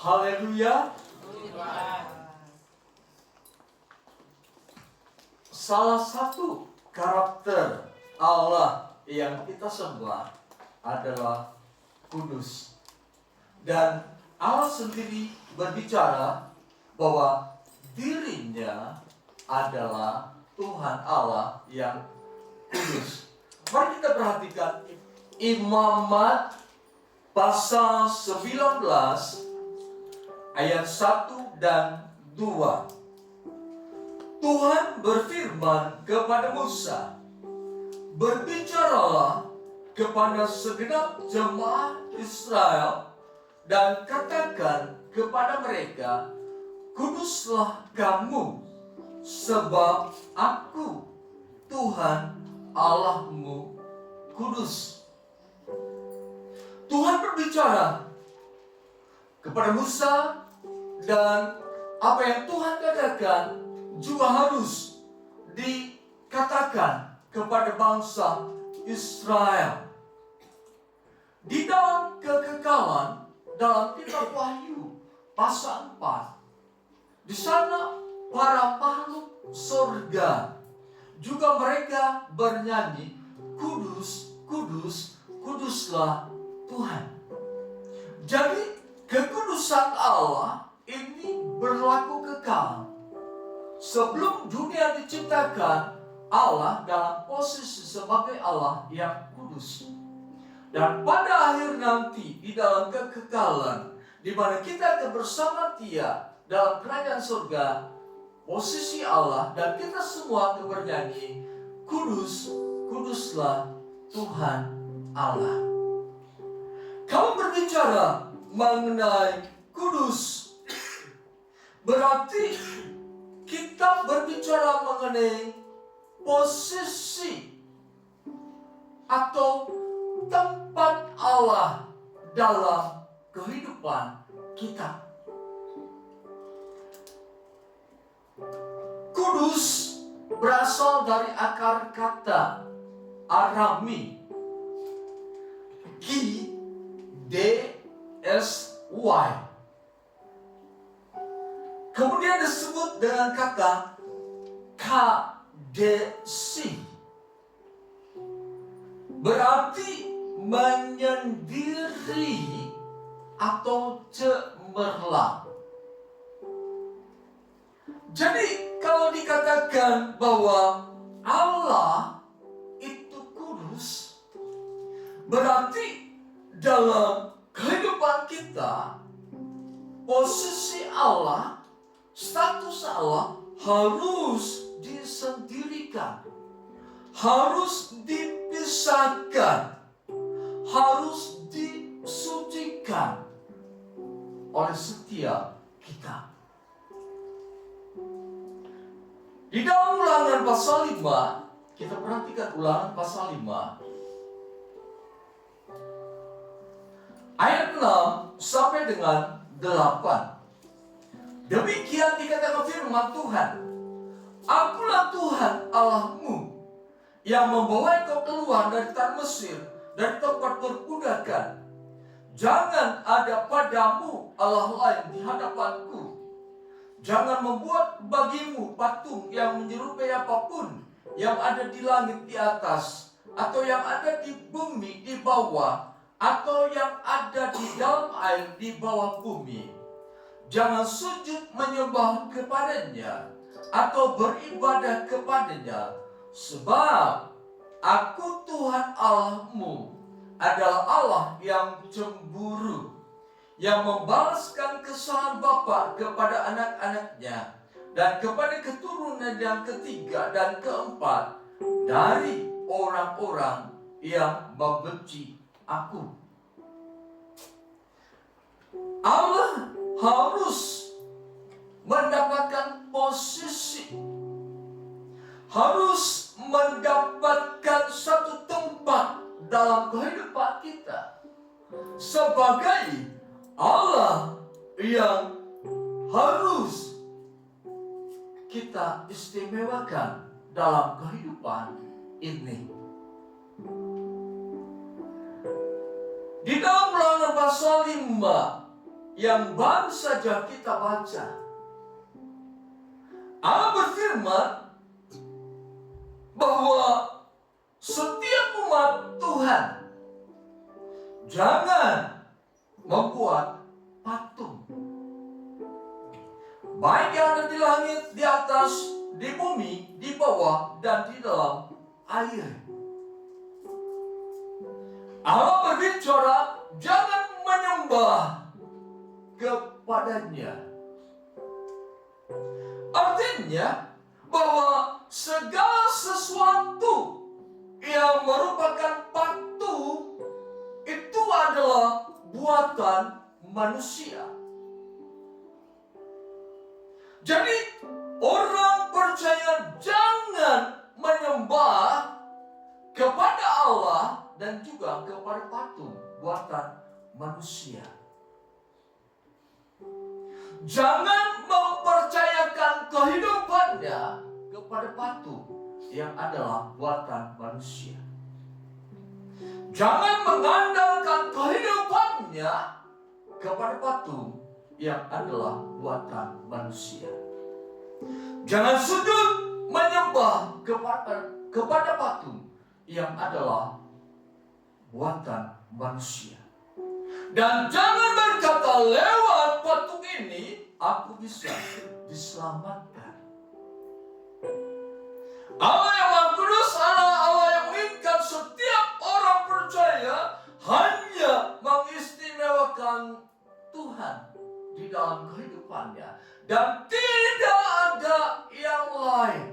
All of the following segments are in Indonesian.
Haleluya. Salah satu karakter Allah yang kita sembah adalah kudus. Dan Allah sendiri berbicara bahwa dirinya adalah Tuhan Allah yang kudus. Mari kita perhatikan Imamat pasal 19 ayat 1 dan 2. Tuhan berfirman kepada Musa, "Berbicaralah kepada segenap jemaat Israel dan katakan kepada mereka, kuduslah kamu, sebab Aku, Tuhan Allahmu, kudus." Tuhan berbicara kepada Musa, dan apa yang Tuhan katakan juga harus dikatakan kepada bangsa Israel. Di dalam kekekalan, dalam kitab Wahyu pasal 4, di sana para makhluk surga juga mereka bernyanyi, "Kudus, kudus, kuduslah Tuhan." Jadi kekudusan Allah ini berlaku kekal. Sebelum dunia diciptakan, Allah dalam posisi sebagai Allah yang kudus. Dan pada akhir nanti, di dalam kekekalan, di mana kita akan bersama Dia dalam kerajaan surga, posisi Allah dan kita semua akan bernyanyi, "Kudus, kuduslah Tuhan Allah." Kalau berbicara mengenai kudus, berarti kita berbicara mengenai posisi atau tempat Allah dalam kehidupan kita. Kudus berasal dari akar kata Arami, Q-D-S-Y. Kemudian disebut dengan kata kadesi, berarti menyendiri atau cemerlang. Jadi kalau dikatakan bahwa Allah itu kudus, berarti dalam kehidupan kita, posisi Allah, status Allah harus disendirikan, harus dipisahkan, harus disucikan oleh setiap kita. Di dalam Ulangan pasal 5, kita perhatikan Ulangan pasal 5 ayat 6 sampai dengan 8. Demikian dikatakan firman Tuhan, "Akulah Tuhan Allahmu yang membawa engkau keluar dari tanah Mesir, dari tempat perbudakan. Jangan ada padamu Allah lain di hadapanku. Jangan membuat bagimu patung yang menyerupai apapun yang ada di langit di atas, atau yang ada di bumi di bawah, atau yang ada di dalam air di bawah bumi. Jangan sujud menyembah kepadanya atau beribadah kepadanya, sebab Aku Tuhan Allahmu adalah Allah yang cemburu, yang membalaskan kesalahan bapa kepada anak-anaknya dan kepada keturunan yang ketiga dan keempat dari orang-orang yang membenci Aku." Allah harus mendapatkan posisi, harus mendapatkan satu tempat dalam kehidupan kita sebagai Allah yang harus kita istimewakan dalam kehidupan ini. Di dalam Ulangan pasal 5 yang baru saja kita baca. Allah berfirman bahwa setiap umat Tuhan jangan membuat patung, baik yang ada di langit, di atas, di bumi, di bawah, dan di dalam air. Allah berbicara, jangan menyembah kepadanya. Artinya bahwa segala sesuatu yang merupakan patung itu adalah buatan manusia. Jadi orang percaya jangan menyembah kepada Allah dan juga kepada patung buatan manusia. Jangan mempercayakan kehidupannya kepada patung yang adalah buatan manusia. Jangan mengandalkan kehidupannya kepada patung yang adalah buatan manusia. Jangan sujud menyembah kepada patung yang adalah buatan manusia. Dan jangan berkata, lewat patung ini aku bisa diselamatkan. Allah yang Maha Kudus adalah Allah yang menginginkan setiap orang percaya hanya mengistimewakan Tuhan di dalam kehidupannya dan tidak ada yang lain.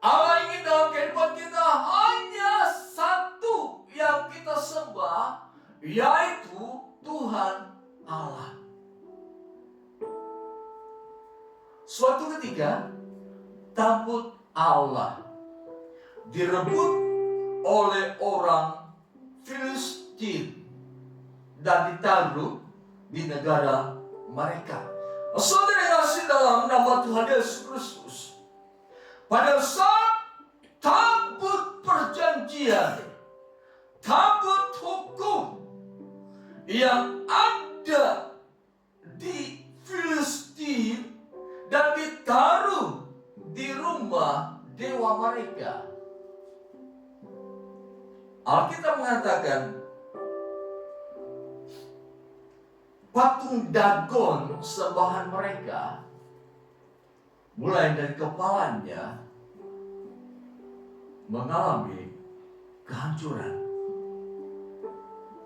Allah ingin dalam kehidupan kita hanya satu yang kita sembah, yaitu Tuhan Allah. Suatu ketika tabut Allah direbut oleh orang Filistin dan ditaruh di negara mereka. Saudara yang kasih dalam nama Tuhan Yesus Kristus, pada saat tabut perjanjian, tabut hukum yang ada di Filistin dan ditaruh di rumah dewa mereka, Alkitab mengatakan patung Dagon sembahan mereka, mulai dari kepalanya mengalami kehancuran,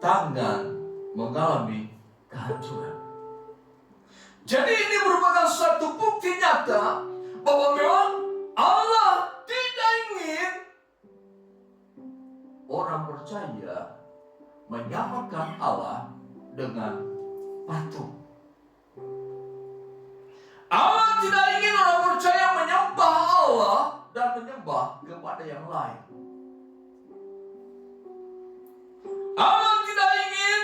tangan mengalami kehancuran. Jadi ini merupakan suatu bukti nyata bahwa memang Allah tidak ingin orang percaya menyamakan Allah dengan patung. Allah tidak ingin orang percaya menyembah Allah dan menyembah kepada yang lain. Allah tidak ingin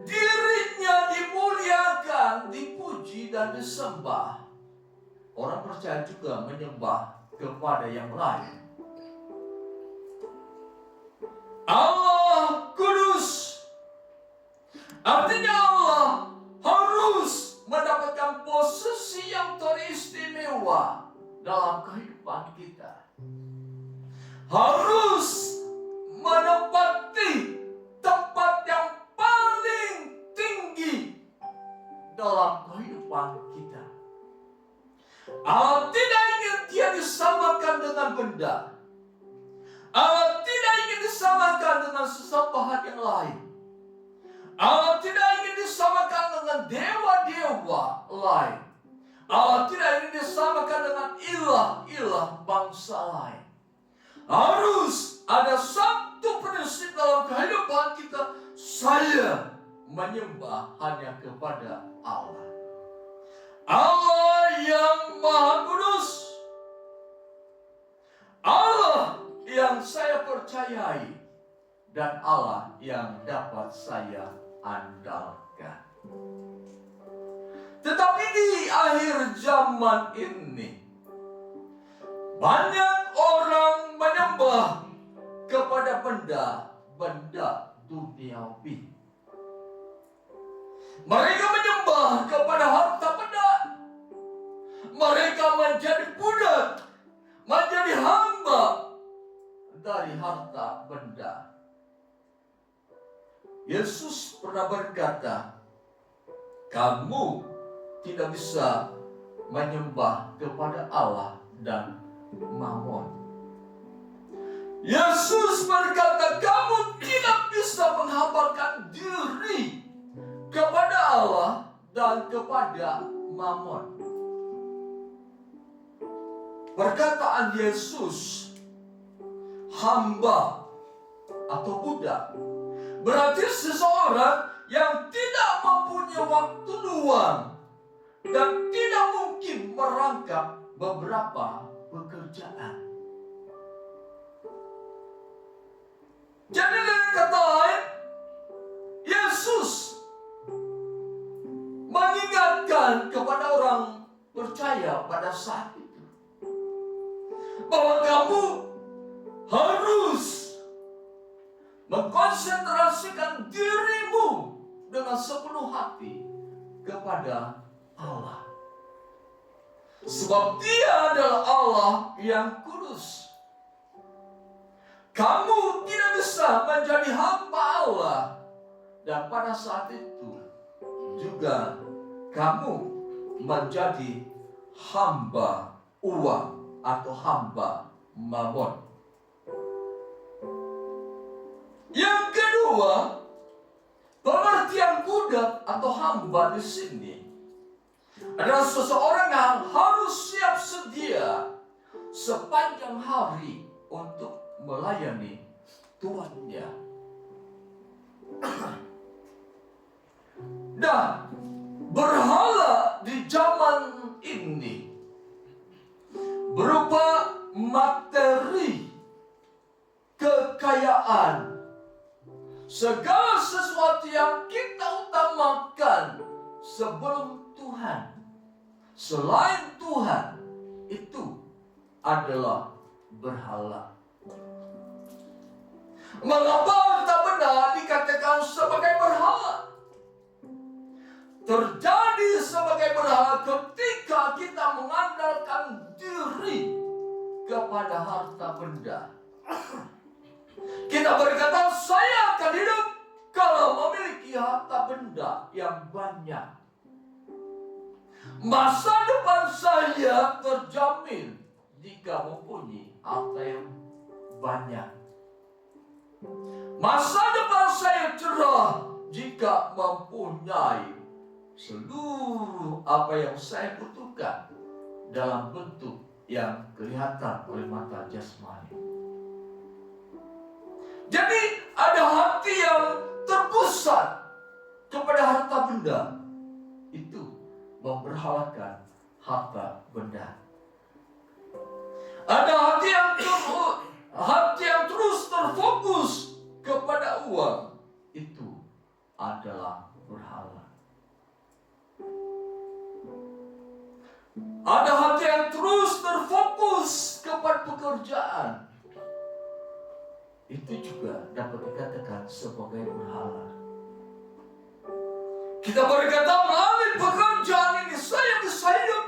dirinya dimuliakan, dipuji dan disembah. Orang percaya juga menyembah kepada yang lain. Allah kudus, artinya Allah harus mendapatkan posisi yang teristimewa dalam kehidupan kita. Harus menempati tempat yang paling tinggi dalam kehidupan kita. Allah tidak ingin dia disamakan dengan benda. Allah tidak ingin disamakan dengan sesembahan yang lain. Allah tidak ingin disamakan dengan dewa-dewa lain. Allah tidak ingin disamakan dengan ilah-ilah bangsa lain. Harus ada satu prinsip dalam kehidupan kita. Saya menyembah hanya kepada Allah. Allah yang Maha Kudus. Allah yang saya percayai. Dan Allah yang dapat saya andalkan. Tetapi di akhir zaman ini, banyak orang menyembah kepada benda-benda duniawi. Mereka menyembah kepada harta benda. Mereka menjadi budak, menjadi hamba dari harta benda. Yesus pernah berkata, kamu tidak bisa menyembah kepada Allah dan Mammon. Yesus berkata, kamu tidak bisa menghambakan diri kepada Allah dan kepada Mammon. Perkataan Yesus, hamba atau budak, berarti seseorang yang tidak mempunyai waktu luang dan tidak mungkin merangkap beberapa pekerjaan. Jadi dengan kata lain, Yesus mengingatkan kepada orang percaya pada saat itu bahwa kamu harus mengkonsentrasikan dirimu dengan sepenuh hati kepada Allah. Sebab Dia adalah Allah yang kudus. Kamu tidak bisa menjadi hamba Allah. Dan pada saat itu juga kamu menjadi hamba uang atau hamba Mammon. Yang kedua, pengertian budak atau hamba di sini adalah seseorang yang harus siap sedia sepanjang hari untuk melayani tuannya. Dan berhala di zaman ini berupa materi, kekayaan, segala sesuatu yang kita utamakan sebelum Tuhan, selain Tuhan, itu adalah berhala. Mengapa harta benda dikatakan sebagai berhala? Terjadi sebagai berhala ketika kita mengandalkan diri kepada harta benda. Kita berkata, saya akan hidup kalau memiliki harta benda yang banyak. Masa depan saya terjamin jika mempunyai harta yang banyak. Masa depan saya cerah jika mempunyai seluruh apa yang saya butuhkan dalam bentuk yang kelihatan oleh mata jasmani. Jadi ada hati yang terpusat kepada harta benda, itu memberhalakan harta benda. Ada hati yang terus terfokus kepada uang, itu adalah berhala. Ada hati yang terus terfokus kepada pekerjaan, itu juga dapat dikatakan sebagai berhala. Kita berkata, melalui pekerjaan ini saya bisa hidup.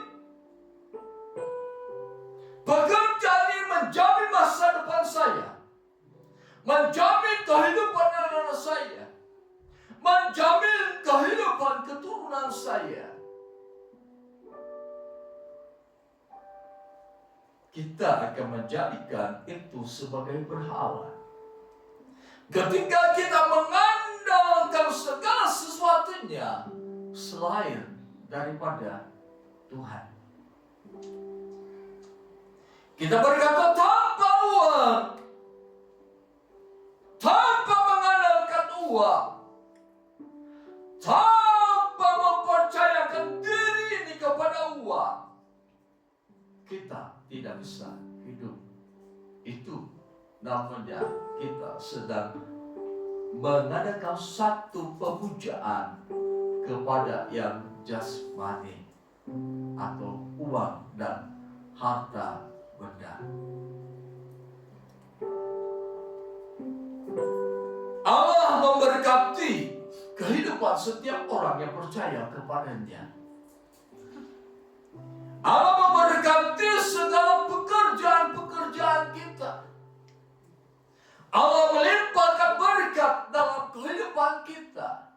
Pekerjaan ini menjamin masa depan saya, menjamin kehidupan anak-anak saya, menjamin kehidupan keturunan saya. Kita akan menjadikan itu sebagai berhala. Ketika kita mengandalkan segala sesuatunya selain daripada Tuhan. Kita berkata, tanpa uang, tanpa mengandalkan uang, tanpa mempercayakan diri ini kepada uang, kita tidak bisa hidup. Itu namanya kita sedang mengadakan satu pemujaan kepada yang jasmani atau uang dan harta benda. Allah memberkati kehidupan setiap orang yang percaya kepadanya. Allah memberkati segala pekerjaan-pekerjaan kita. Allah melimpahkan berkat dalam kehidupan kita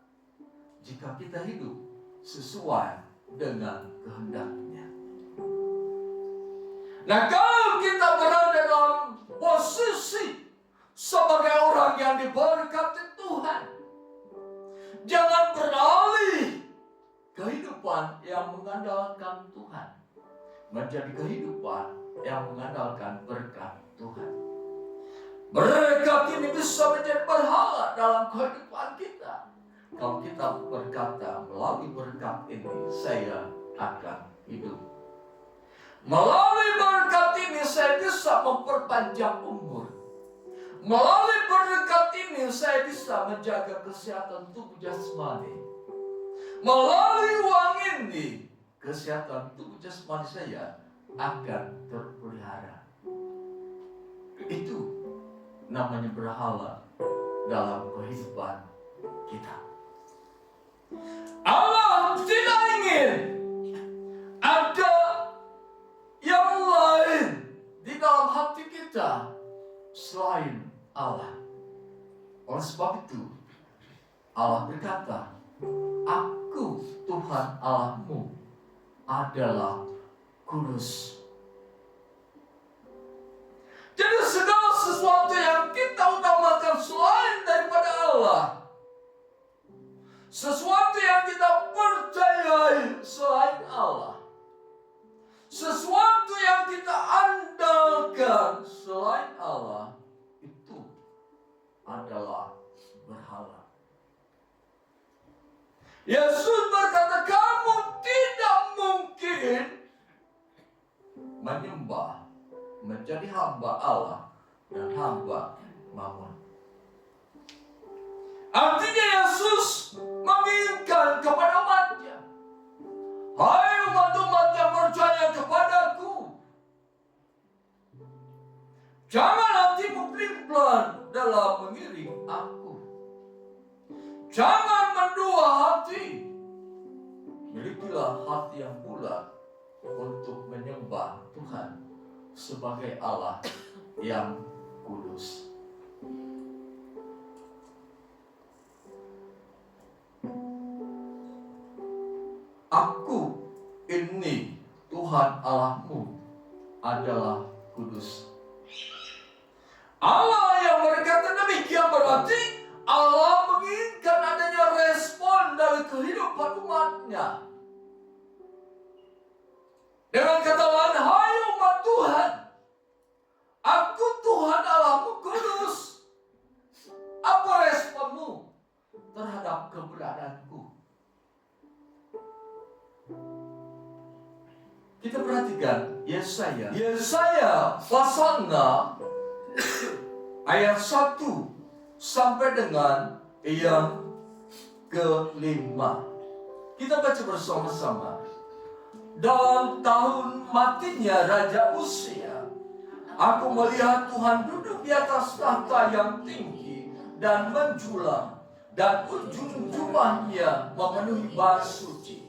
jika kita hidup sesuai dengan kehendak-Nya. Nah, kalau kita berada dalam posisi sebagai orang yang diberkati Tuhan, jangan beralih kehidupan yang mengandalkan Tuhan menjadi kehidupan yang mengandalkan berkat Tuhan. Berkat ini bisa menjadi berhala dalam kehidupan kita. Kalau kita berkata, melalui berkat ini saya akan hidup. Melalui berkat ini saya bisa memperpanjang umur. Melalui berkat ini saya bisa menjaga kesehatan tubuh jasmani. Melalui uang ini, kesehatan tubuh jasmani saya akan terpelihara. Itu namanya berhala dalam kehidupan kita. Allah tidak ingin ada yang lain di dalam hati kita selain Allah. Oleh sebab itu, Allah berkata, Aku Tuhan Allahmu adalah kudus. Jadi segala sesuatu yang kita utamakan selain daripada Allah, sesuatu yang kita percayai selain Allah, sesuatu yang kita andalkan selain Allah, itu adalah berhala. Yesus berkata, kamu tidak mungkin menyembah, menjadi hamba Allah dan hamba Mammon. Artinya Yesus menginginkan kepada umatnya, hai umat-umat yang percaya kepadaku, jangan hatimu pelin-pelan dalam mengiring aku. Jangan mendua hati. Milikilah hati yang bulat untuk menyembah Tuhan sebagai Allah yang kudus. Aku ini Tuhan Allahmu adalah kudus. Allah yang berkata demikian berarti Allah menginginkan adanya respon dari kehidupan umatnya. Dengan kata lain, hai umat Tuhan, aku Tuhan Allahmu kudus. Apa responmu terhadap keberadaanku? Kita perhatikan Yesaya pasal 6 ayat 1 sampai dengan yang ke-5. Kita baca bersama-sama. Dalam tahun matinya Raja Uzia, aku melihat Tuhan duduk di atas tahta yang tinggi dan menjulang, dan ujung jubahnya memenuhi bait suci.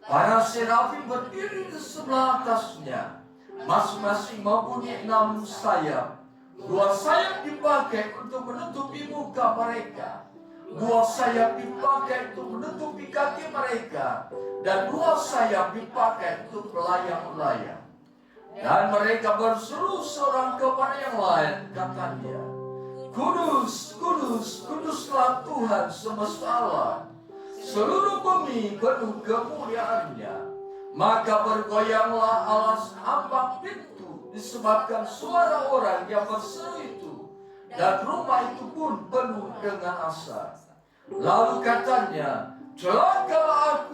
Para serafim berdiri di sebelah atasnya, masing-masing mempunyai 6 sayap. 2 sayap dipakai untuk menutupi muka mereka, 2 sayap dipakai untuk menutupi kaki mereka, dan 2 sayap dipakai untuk melayang-layang. Dan mereka berseru seorang kepada yang lain, katanya, Kudus, kudus, kuduslah Tuhan semesta Allah. Seluruh bumi penuh kemuliaan-Nya. Maka bergoyanglah alas ambang pintu disebabkan suara orang yang berseru itu, dan rumah itu pun penuh dengan asap. Lalu katanya, celakalah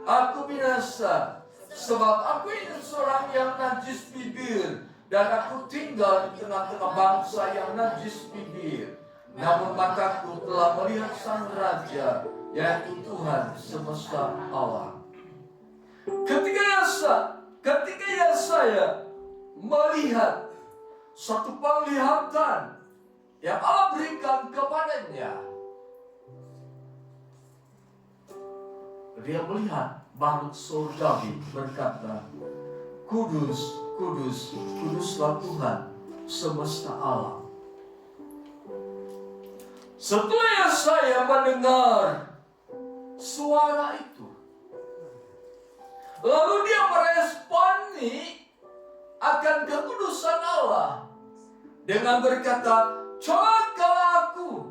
aku binasa, sebab aku ini seorang yang najis bibir, dan aku tinggal di tengah-tengah bangsa yang najis bibir. Namun mataku telah melihat Sang Raja, yaitu Tuhan semesta Allah. Ketika Yesaya melihat satu penglihatan yang Allah berikan kepadanya, dia melihat makhluk surgawi berkata, Kudus, kudus, kuduslah Tuhan semesta alam. Setelah saya mendengar suara itu, lalu dia meresponi akan kekudusan Allah dengan berkata, celakalah aku,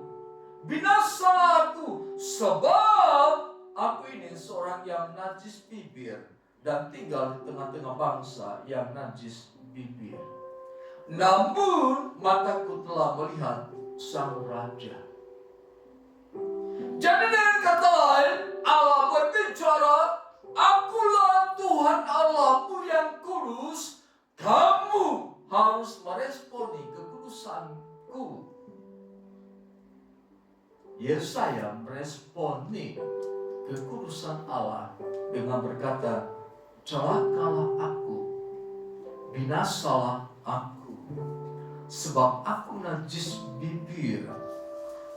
binasalah aku, sebab aku ini seorang yang najis bibir dan tinggal di tengah-tengah bangsa yang najis bibir. Namun mataku telah melihat Sang Raja. Jadi dengan kata lain, Allah berbicara, akulah Tuhan Allahmu yang kudus, kamu harus meresponi kekudusanku. Yesaya meresponi kekudusan Allah dengan berkata, celakalah aku, binasalah aku, sebab aku najis bibir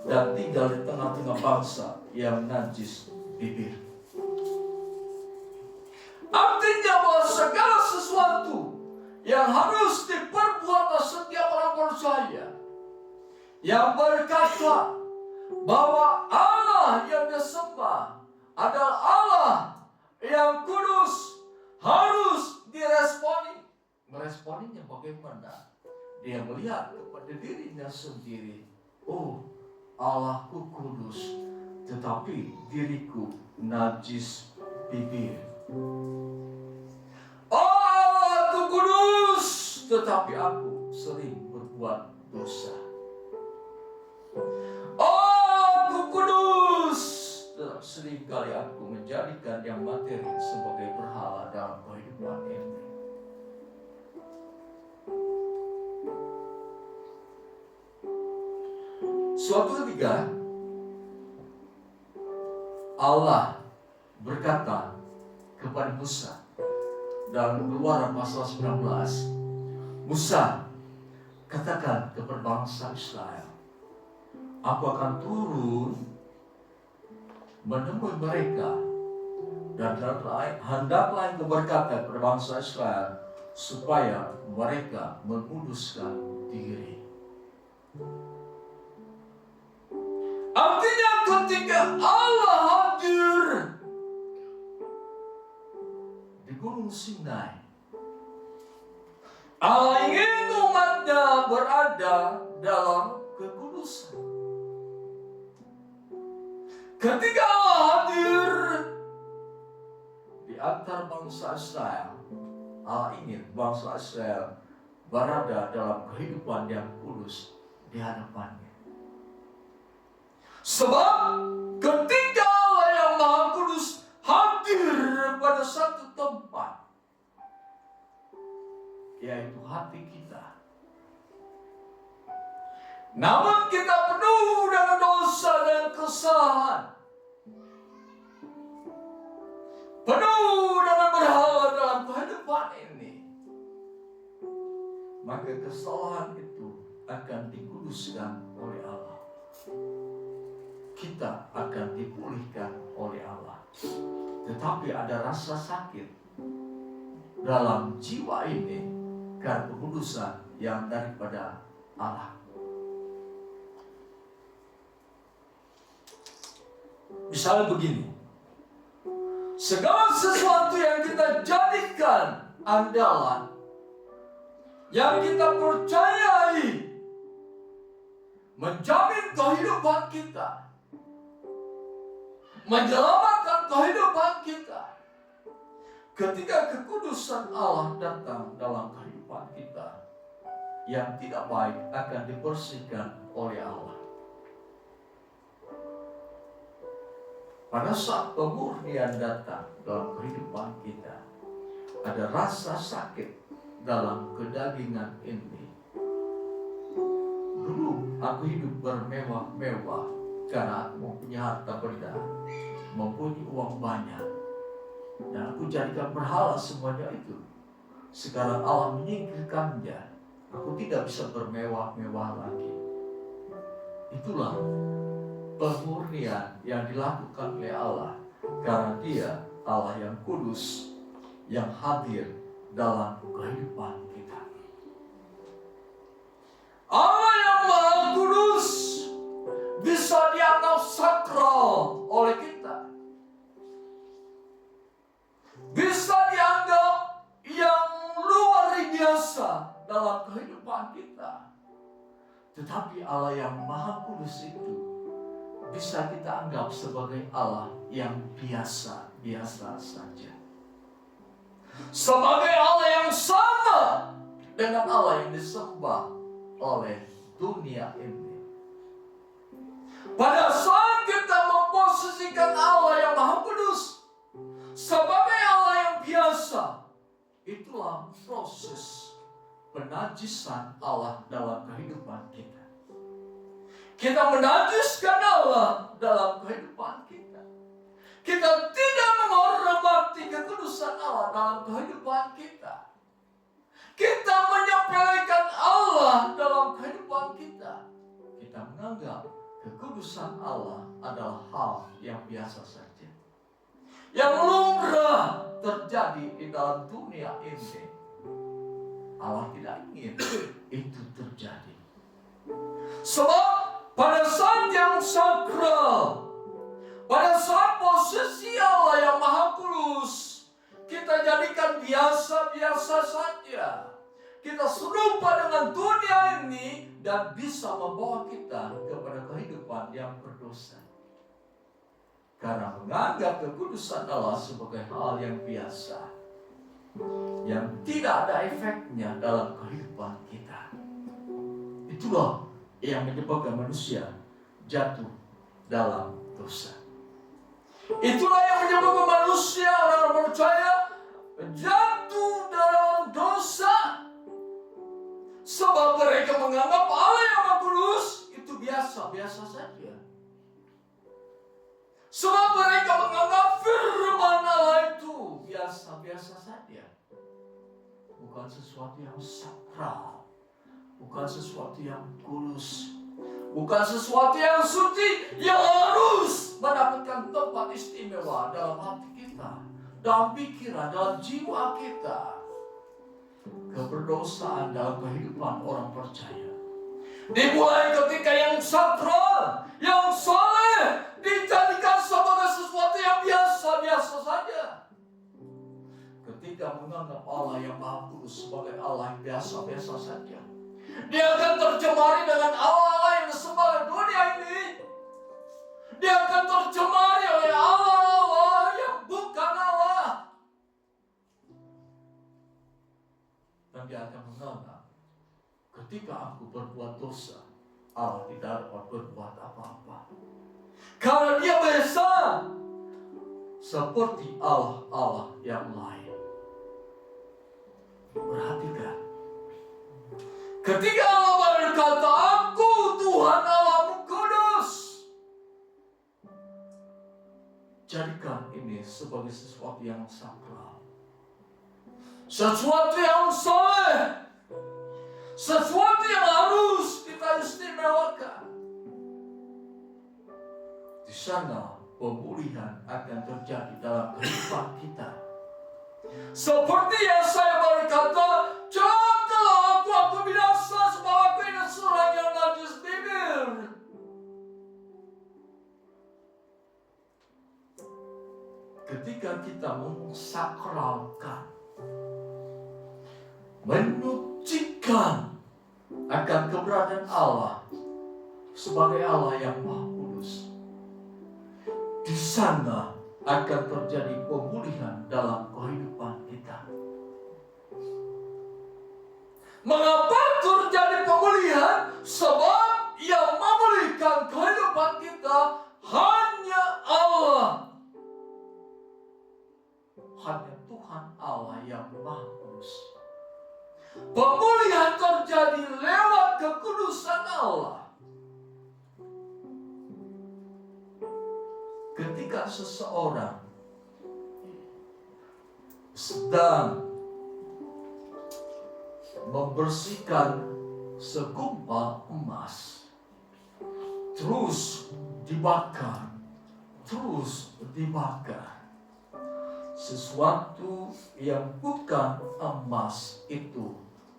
dan tinggal di tengah-tengah bangsa yang najis bibir. Artinya bahwa segala sesuatu yang harus diperbuat oleh setiap orang percaya yang berkata bahwa Allah yang disembah adalah Allah yang kudus harus diresponi. Meresponinya bagaimana? Dia melihat kepada dirinya sendiri. Oh, Allahku kudus, tetapi diriku najis bibir. Oh, Allahku kudus, tetapi aku sering berbuat dosa. Oh, aku kudus, tetapi seringkali aku menjadikan yang materi sebagai berhala dalam kehidupan ini. Suatu ketika Allah berkata kepada Musa dalam Keluaran pasal 19, Musa, katakan kepada bangsa Israel, aku akan turun menemui mereka, dan hendaklah engkau berkata kepada bangsa Israel supaya mereka menguduskan diri. Artinya ketika Allah hadir di Gunung Sinai, Allah ingin umatnya berada dalam kekudusan. Ketika Allah hadir di antara bangsa Israel, Allah ingin bangsa Israel berada dalam kehidupan yang kudus di hadapannya. Sebab ketika Allah yang Maha Kudus hadir pada satu tempat, yaitu hati kita, namun kita penuh dengan dosa dan kesalahan, penuh dengan berhala dalam kehidupan ini, maka kesalahan itu akan dikuduskan oleh Allah. Kita akan dipulihkan oleh Allah. Tetapi ada rasa sakit dalam jiwa ini karena kekudusan yang daripada Allah. Misalnya begini, segala sesuatu yang kita jadikan andalan, yang kita percayai menjamin kehidupan kita, menyelamatkan kehidupan kita, ketika kekudusan Allah datang dalam kehidupan kita, yang tidak baik akan dibersihkan oleh Allah. Pada saat pemurnian datang dalam kehidupan kita, ada rasa sakit dalam kedagingan ini. Dulu aku hidup bermewah-mewah karena aku mempunyai harta benda, mempunyai uang banyak, dan aku jadikan berhala semuanya itu. Sekarang Allah menyingkirkannya, aku tidak bisa bermewah-mewah lagi. Itulah pemurnian yang dilakukan oleh Allah Karena Dia Allah yang kudus, yang hadir dalam kehidupan kita. Allah yang Maha Kudus bisa dianggap sakral oleh kita, bisa dianggap yang luar biasa dalam kehidupan kita. Tetapi Allah yang Maha Kudus itu bisa kita anggap sebagai Allah yang biasa-biasa saja. Sebagai Allah yang sama dengan Allah yang disembah oleh dunia ini. Pada saat kita memposisikan Allah yang Maha Kudus sebagai Allah yang biasa, itulah proses penajisan Allah dalam kehidupan kita. Kita menajiskan Allah dalam kehidupan kita. Kita tidak menghormati kekudusan Allah dalam kehidupan kita. Kita menyepelekan Allah dalam kehidupan kita. Kita menganggap kekudusan Allah adalah hal yang biasa saja, yang lumrah terjadi di dalam dunia ini. Allah tidak ingin itu terjadi. Sebab pada saat yang sakral, pada saat posisi Allah yang Maha Kudus, kita jadikan biasa-biasa saja. Kita serupa dengan dunia ini dan bisa membawa kita kepada kehidupan yang berdosa. Karena menganggap kekudusan Allah sebagai hal yang biasa, yang tidak ada efeknya dalam kehidupan kita. Itulah yang menyebabkan manusia jatuh dalam dosa. Itulah yang menyebabkan manusia orang percaya jatuh dalam dosa. Sebab mereka menganggap Allah yang Maha Kudus itu biasa-biasa saja. Sebab mereka menganggap firman Allah itu biasa-biasa saja. Bukan sesuatu yang sakral, bukan sesuatu yang kudus, bukan sesuatu yang suci, yang harus mendapatkan tempat istimewa dalam hati kita, dalam pikiran, dalam jiwa kita. Keberdosaan dalam kehidupan orang percaya dimulai ketika yang sakral, yang soleh dijadikan sebagai sesuatu yang biasa-biasa saja. Ketika menganggap Allah yang Maha Kudus sebagai Allah yang biasa-biasa saja, dia akan tercemari dengan Allah-Allah yang disembah oleh dunia ini. Dia akan tercemari oleh Allah-Allah yang bukan Allah. Dan dia akan menganggap ketika aku berbuat dosa, Allah tidak dapat berbuat apa-apa. Karena dia biasa seperti Allah-Allah yang lain. Perhatikan, ketika Allah berkata, "Aku Tuhan Allahmu kudus," jadikan ini sebagai sesuatu yang sakral, sesuatu yang soleh, sesuatu yang harus kita istimewakan. Di sana pemulihan akan terjadi dalam kehidupan kita. Seperti yang saya berkata, "Janganlah aku binasa sebab aku ini seorang yang najis bibir." Ketika kita mensakralkan, menyucikan akan keberadaan Allah sebagai Allah yang Maha Kudus, di sana akan terjadi pemulihan dalam kehidupan kita. Mengapa terjadi pemulihan? Sebab yang memulihkan kehidupan kita hanya Allah. Hanya Tuhan Allah yang Maha Kudus. Pemulihan terjadi lewat kekudusan Allah. Ketika seseorang sedang membersihkan segumpal emas, terus dibakar, terus dibakar. Sesuatu yang bukan emas itu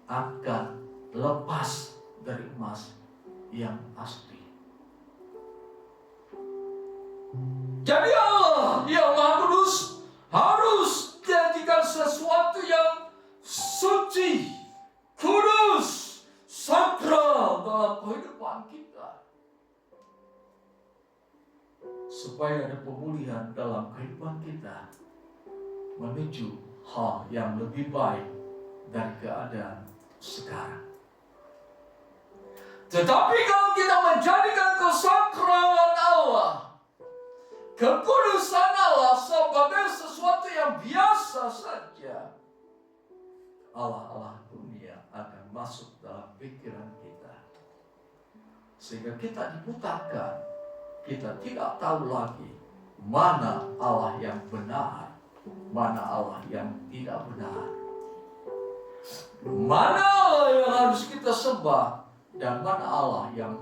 akan lepas dari emas yang asli. Jadi Allah yang Maha Kudus harus jadikan sesuatu yang suci, kudus, sakral dalam kehidupan kita, supaya ada pemulihan dalam kehidupan kita menuju hal yang lebih baik dari keadaan sekarang. Tetapi kalau kita menjadikan kesakralan Allah, kekudusan Allah sebagai sesuatu yang biasa saja, Allah dunia akan masuk dalam pikiran kita, sehingga kita dibutakan. Kita tidak tahu lagi mana Allah yang benar, mana Allah yang tidak benar, mana Allah yang harus kita sembah, dan mana Allah yang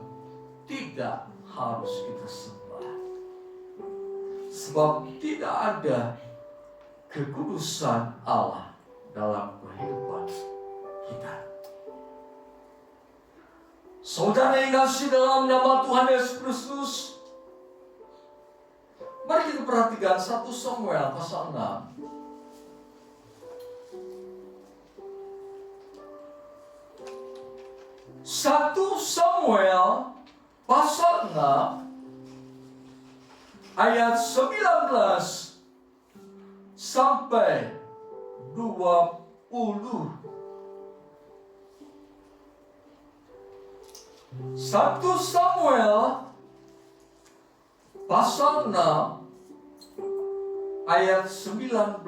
tidak harus kita sembah. Sebab tidak ada kekudusan Allah dalam kehidupan kita. Saudara yang kasih dalam nama Tuhan Yesus Kristus, mari kita perhatikan 1 Samuel pasal 6. 1 Samuel pasal 6 ayat 19 sampai 20. 1 Samuel pasal 6 ayat 19.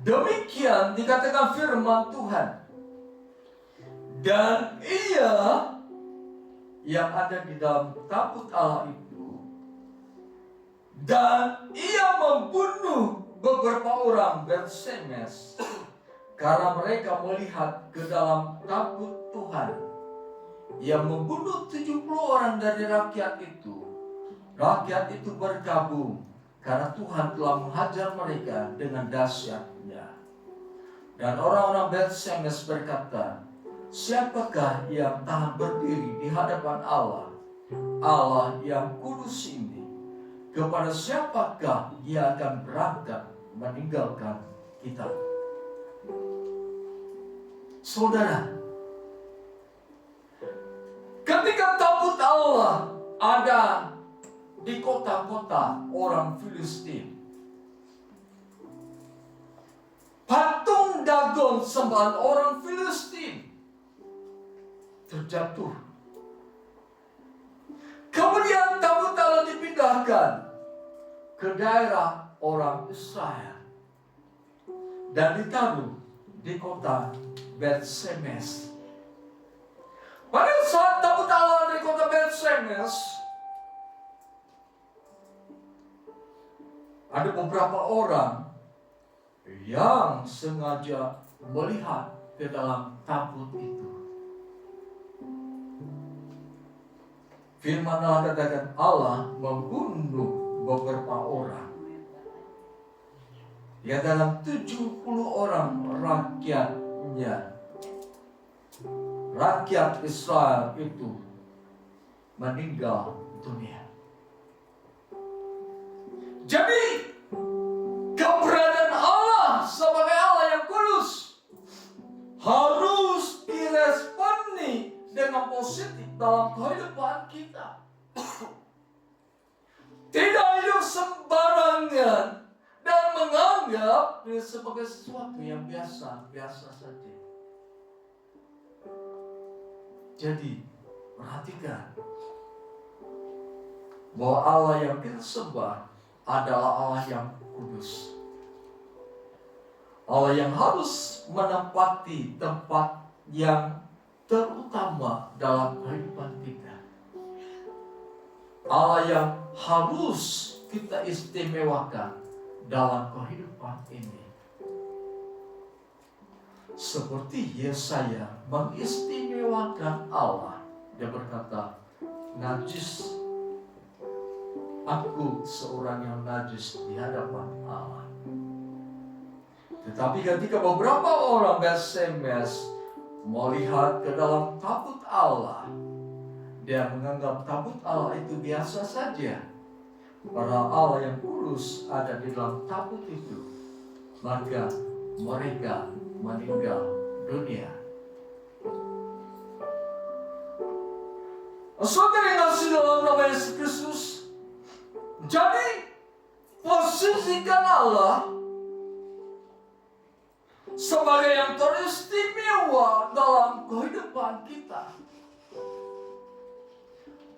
Demikian dikatakan firman Tuhan. Dan ia yang ada di dalam tabut Allah itu, dan ia membunuh beberapa orang Bet-Semes karena mereka melihat ke dalam tabut Tuhan. Ia membunuh 70 orang dari rakyat itu. Rakyat itu berkabung karena Tuhan telah menghajar mereka dengan dahsyatnya. Dan orang-orang Bet-Semes berkata, siapakah yang tahan berdiri di hadapan Allah, Allah yang kudus ini? Kepada siapakah ia akan berangkat meninggalkan kita? Saudara, ketika tabut Allah ada di kota-kota orang Filistin, patung Dagon sembahan orang Filistin terjatuh. Kemudian tabut Allah dipindahkan ke daerah orang Israel dan ditaruh di kota Bet-Semes. Pada saat tabut Allah di kota Bet-Semes, ada beberapa orang yang sengaja melihat ke dalam tabut itu. Firman Allah katakan Allah membunuh beberapa orang. Ya, dalam 70 orang rakyatnya, rakyat Israel itu meninggal dunia. Jadi keberadaan Allah sebagai Allah yang kudus harus diresponi dengan positif dalam kehidupan kita. Tidak hidup sembarangan dan menganggap ini sebagai sesuatu yang biasa saja. Jadi perhatikan bahwa Allah yang kita sembah adalah Allah yang kudus. Allah yang harus menempati tempat yang terutama dalam kehidupan kita. Allah yang harus kita istimewakan dalam kehidupan ini. Seperti Yesaya mengistimewakan Allah Dia berkata, najis. Aku seorang yang najis di hadapan Allah. Tetapi ketika beberapa orang SMS melihat ke dalam tabut Allah, dia menganggap tabut Allah itu biasa saja. Padahal Allah yang kudus ada di dalam tabut itu. Maka mereka meninggal dunia. Saudara yang kasih dalam nama Yesus Kristus, jadi posisikan Allah sebagai yang teristimewa dalam kehidupan kita.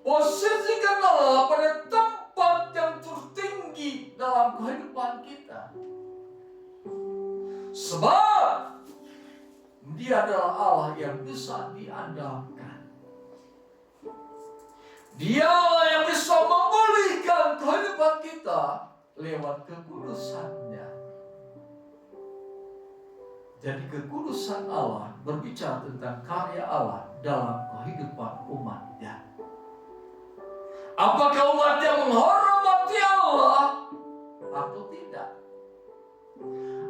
Posisikan Allah pada tempat yang tertinggi dalam kehidupan kita. Sebab Dia adalah Allah yang bisa diandalkan. Dia Allah yang bisa memulihkan kehidupan kita lewat kekudusan-Nya. Jadi kekudusan Allah berbicara tentang karya Allah dalam kehidupan umat-Nya. Apakah umat-Nya menghormati Allah atau tidak?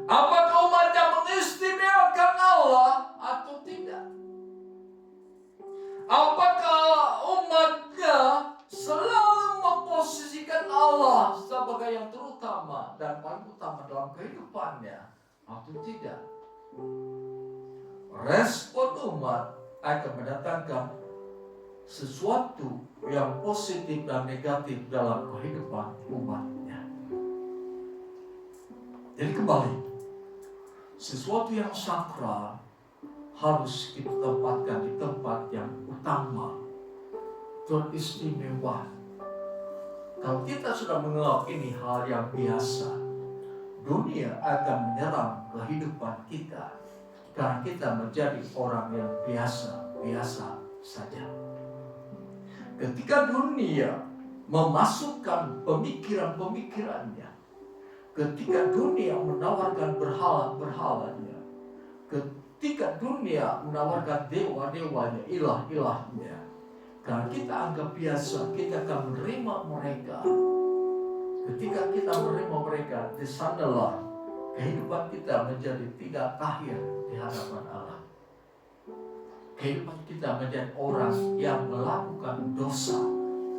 Apakah umat-Nya mengistimewakan Allah atau tidak? Apakah umat-Nya selalu memposisikan Allah sebagai yang terutama dan paling utama dalam kehidupannya atau tidak? Respon umat akan mendatangkan sesuatu yang positif dan negatif dalam kehidupan umatnya. Jadi kembali, sesuatu yang sakral harus kita tempatkan di tempat yang utama, teristimewa. Kalau kita sudah menganggap ini hal yang biasa, dunia akan menyerang kehidupan kita karena kita menjadi orang yang biasa saja. Ketika dunia memasukkan pemikiran-pemikirannya, ketika dunia menawarkan berhala-berhalanya, ketika dunia menawarkan dewa-dewanya, ilah-ilahnya, karena kita anggap biasa, kita akan menerima mereka. Ketika kita menerima mereka, di sanalah kehidupan kita menjadi tidak akhir di hadapan Allah. Kehidupan kita menjadi orang yang melakukan dosa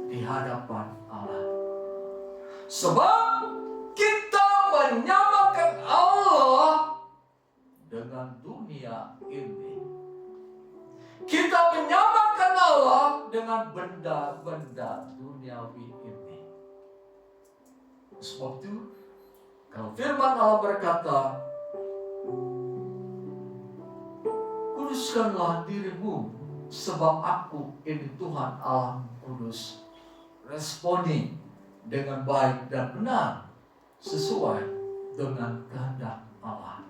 di hadapan Allah. Sebab kita menyamakan Allah dengan dunia ini. Kita menyamakan Allah dengan benda-benda duniawi ini. Sebab itu, kalau firman Allah berkata, kuduskanlah dirimu, sebab aku ini Tuhan Allah kudus. Responi dengan baik dan benar, sesuai dengan kehendak Allah.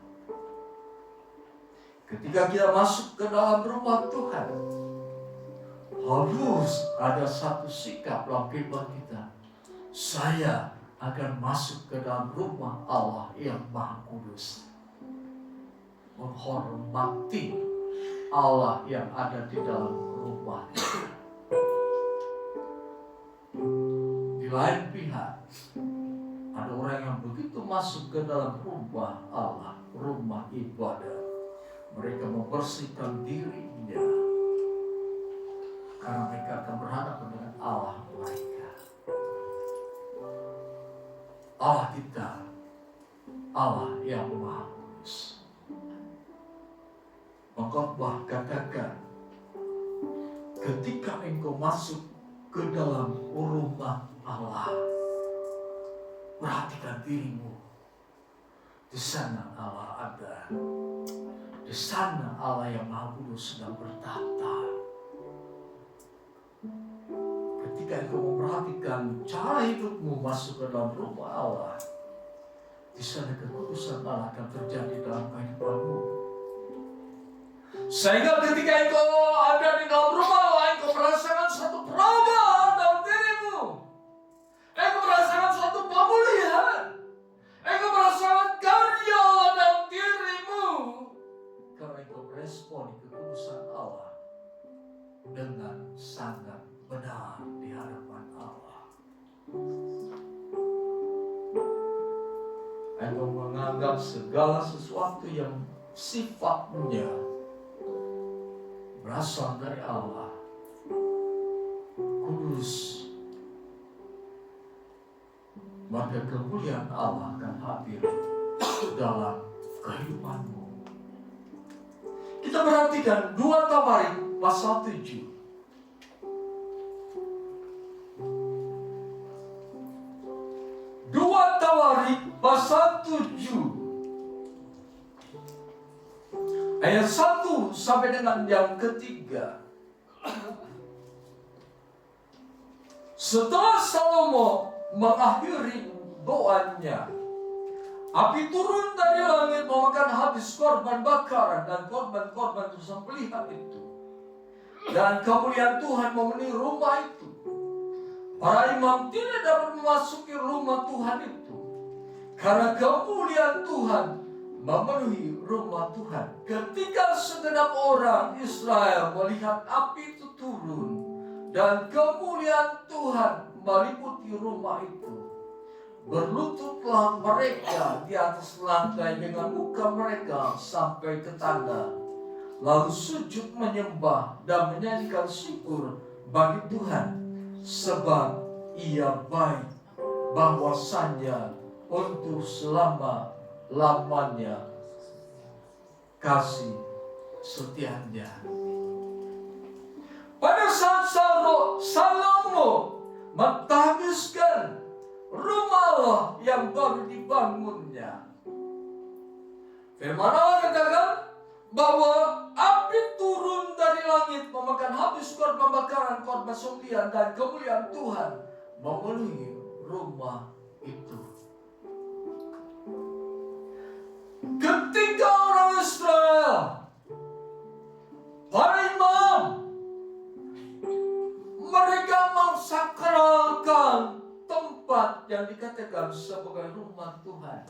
Ketika kita masuk ke dalam rumah Tuhan, harus ada satu sikap dalam kehidupan kita. Saya akan masuk ke dalam rumah Allah yang Maha Kudus. Menghormati Allah yang ada di dalam rumah itu. Di lain pihak, ada orang yang begitu masuk ke dalam rumah Allah, rumah ibadah. Mereka membersihkan dirinya karena mereka akan berhadapan dengan Allah mereka. Allah kita, Allah yang Maha Kudus. Pengkhotbah katakan, ketika engkau masuk ke dalam rumah Allah, perhatikan dirimu. Di sana Allah ada. Di sana Allah yang Maha Kudus sedang bertata. Ketika engkau memperhatikan cara hidupmu masuk ke dalam rumah Allah, di sana kekudusan Allah akan terjadi dalam kehidupanmu. Sehingga ketika engkau ada di dalam rumah Allah, engkau merasakan suatu perubahan dalam dirimu. Engkau merasakan suatu pemulihan. Engkau merasakan karya dalam dirimu. Karena engkau meresponi kekudusan Allah dengan menganggap segala sesuatu yang sifatnya berasal dari Allah, kudus, maka kemuliaan Allah akan hadir dalam kehidupanmu. Kita perhatikan 2 Tawarik pasal 7. 2 Tawarik pasal 7 ayat 1 sampai dengan yang ketiga. Setelah Salomo mengakhiri doanya, api turun dari langit memakan habis korban bakaran dan korban-korban sembelihan itu, dan kemuliaan Tuhan memenuhi rumah itu. Para imam tidak dapat memasuki rumah Tuhan itu, karena kemuliaan Tuhan memenuhi rumah Tuhan. Ketika segenap orang Israel melihat api itu turun dan kemuliaan Tuhan meliputi rumah itu, berlututlah mereka di atas lantai dengan muka mereka sampai ke tanah, lalu sujud menyembah dan menyanyikan syukur bagi Tuhan, sebab Ia baik, bahwasanya untuk selama-lamanya kasih setianya. Pada saat Salomo mentahbiskan rumah Allah yang baru dibangunnya, firman Allah katakan bahwa api turun dari langit memakan habis korban bakaran, korban sembelihan, dan kemuliaan Tuhan memenuhi rumah itu. Ketika orang Israel, para imam, mereka mensakralkan tempat yang dikatakan sebagai rumah Tuhan,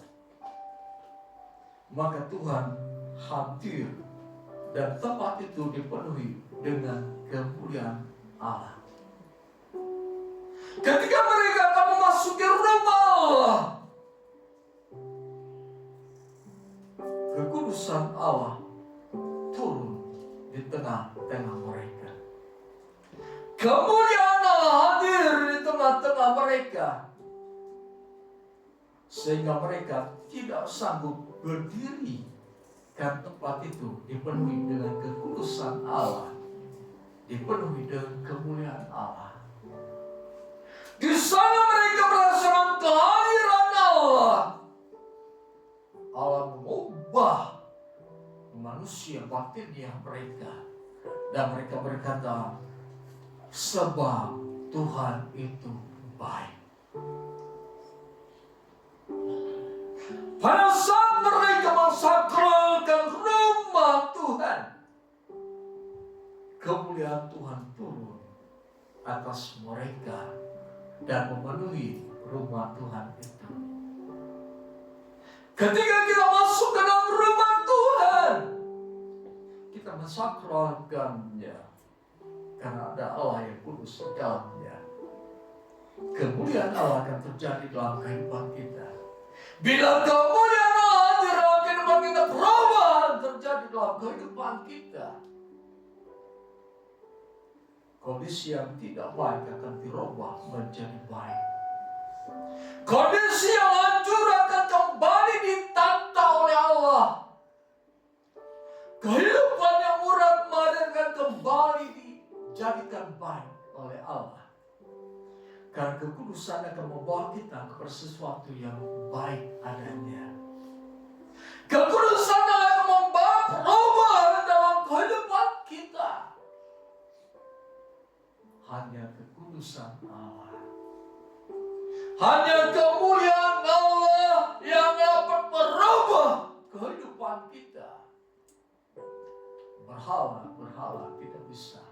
maka Tuhan hadir dan tempat itu dipenuhi dengan kemuliaan Allah. Ketika mereka akan memasuki rumah Allah, kekudusan Allah turun di tengah-tengah mereka. Kemuliaan Allah hadir di tengah-tengah mereka, sehingga mereka tidak sanggup berdiri, karena tempat itu dipenuhi dengan kekudusan Allah, dipenuhi dengan kemuliaan Allah. Di sana mereka merasakan kehadiran Allah. Allah mengubah manusia batinnya mereka, dan mereka berkata, sebab Tuhan itu baik. Pada saat mereka mensakralkan rumah Tuhan, kemuliaan Tuhan turun atas mereka dan memenuhi rumah Tuhan itu. Ketika kita masuk ke dalam rumah Tuhan, kita mensakralkannya karena ada Allah yang kudus di dalamnya. Kemuliaan Allah akan terjadi dalam kehidupan kita. Bila kemuliaan Allah hadir dalam kehidupan kita, perubahan terjadi dalam kehidupan kita. Kondisi yang tidak baik akan dirubah menjadi baik. Kondisi yang hancur akan kembali ditata oleh Allah. Kehidupan yang murat akan kembali dijadikan baik oleh Allah. Karena kekudusan akan membawa kita kepada sesuatu yang baik adanya. Kekudusan akan membawa perubahan dalam kehidupan kita. Hanya kekudusan Allah, hanya kemuliaan Allah yang dapat merubah kehidupan kita. Berhala tidak bisa.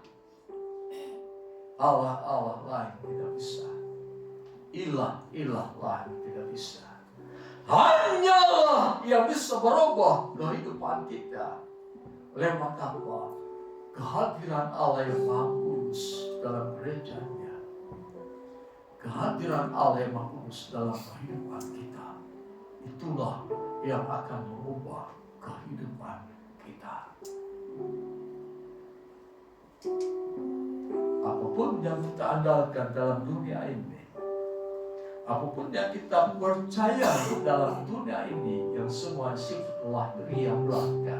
Allah lain tidak bisa. Ilah lain tidak bisa. Hanyalah yang bisa merubah kehidupan kita. Lewat apa? Kehadiran Allah yang Maha Kudus dalam gerejanya. Kehadiran Allah yang Maha Kudus dalam kehidupan kita. itulah yang akan mengubah kehidupan kita. Apapun yang kita andalkan dalam dunia ini, apapun yang kita percaya dalam dunia ini, yang semua sifat lahiriah belaka,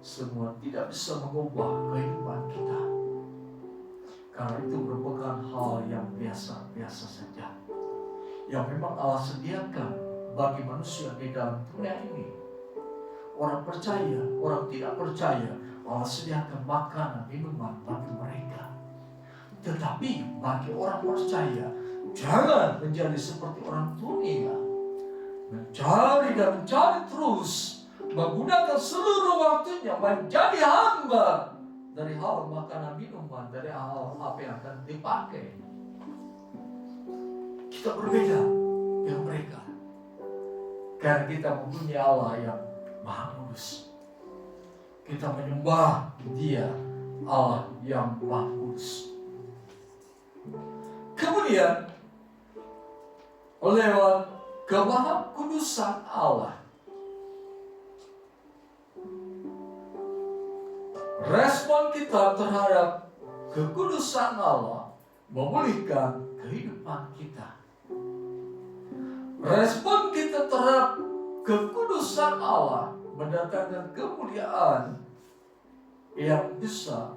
semua tidak bisa mengubah kehidupan kita. Karena itu merupakan hal yang biasa-biasa saja, yang memang Allah sediakan bagi manusia di dalam dunia ini. Orang percaya, orang tidak percaya, Allah sediakan makanan, minuman bagi mereka. Tetapi bagi orang percaya, jangan menjadi seperti orang dunia, mencari dan mencari terus, menggunakan seluruh waktunya menjadi hamba dari hal makanan minuman, dari hal apa yang akan dipakai. Kita berbeda dengan mereka, karena kita mempunyai Allah yang Maha Kudus. Kita menyembah Dia, Allah yang Maha Kudus. Kemudian lewat kemahakudusan Allah, respon kita terhadap kekudusan Allah memulihkan kehidupan kita. Respon kita terhadap kekudusan Allah mendatangkan kemuliaan yang bisa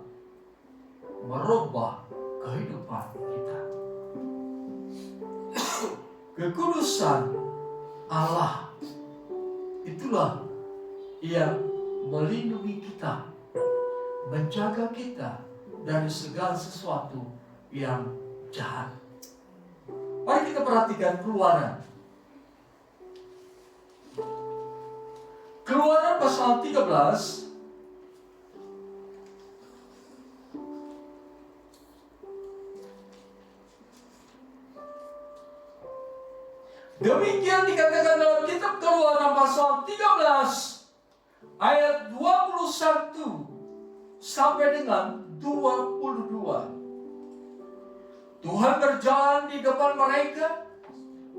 merubah kehidupan kita. Kekudusan Allah itulah yang melindungi kita, menjaga kita dari segala sesuatu yang jahat. Mari kita perhatikan Keluaran. Keluaran pasal 13 demikian dikatakan dalam kitab Keluaran pasal 13 ayat 21 sampai dengan 22. Tuhan berjalan di depan mereka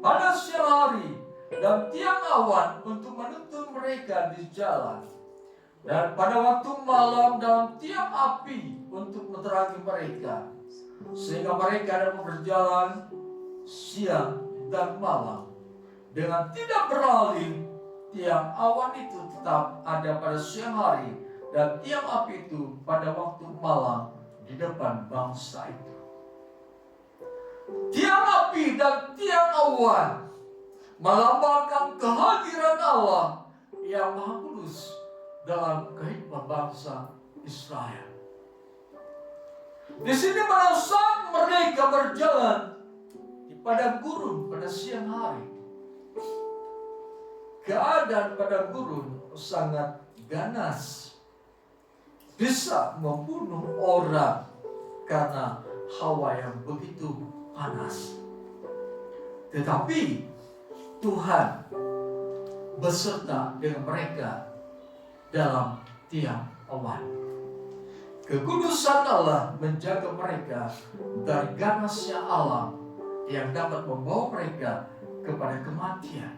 pada siang hari dan tiang awan untuk menuntun mereka di jalan, dan pada waktu malam dalam tiang api untuk menerangi mereka, sehingga mereka dapat berjalan siang dan malam dengan tidak beralih. Tiang awan itu tetap ada pada siang hari dan tiang api itu pada waktu malam di depan bangsa itu. Tiang api dan tiang awan melambangkan kehadiran Allah yang Maha Kudus dalam kehidupan bangsa Israel. Di sini pada saat mereka berjalan di padang gurun pada siang hari, keadaan padang gurun sangat ganas, bisa membunuh orang karena hawa yang begitu panas. Tetapi Tuhan beserta dengan mereka dalam tiang awan. Kekudusan Allah menjaga mereka dari ganasnya alam yang dapat membawa mereka kepada kematian.